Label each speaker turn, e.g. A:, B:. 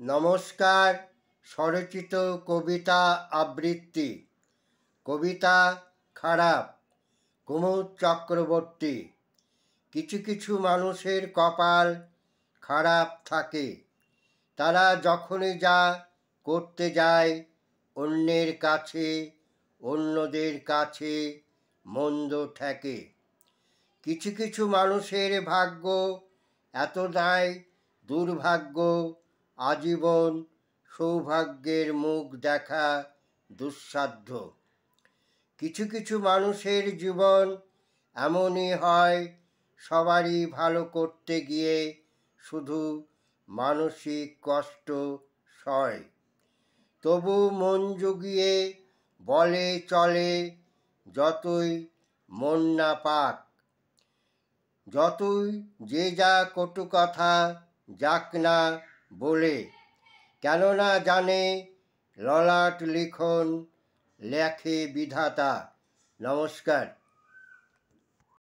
A: নমস্কার। স্বরচিত কবিতা আবৃত্তি। কবিতা খারাপ, কুমুদ চক্রবর্তী। কিছু কিছু মানুষের কপাল খারাপ থাকে। তারা যখনই যা করতে যায় অন্যের কাছে, অন্যদের কাছে মন্দ ঠেকে। কিছু কিছু মানুষের ভাগ্য এতটাই দুর্ভাগ্য, আজীবন সৌভাগ্যের মুখ দেখা দুঃসাধ্য। কিছু কিছু মানুষের জীবন এমনই হয়, সবারই ভালো করতে গিয়ে শুধু মানসিক কষ্ট সয়। তবু মন জুগিয়ে বলে চলে, যতই মন না পাক, যতই যে যা কটু কথা যাক না বলে, কেননা জানে ললাট লিখন লেখে বিধাতা। নমস্কার।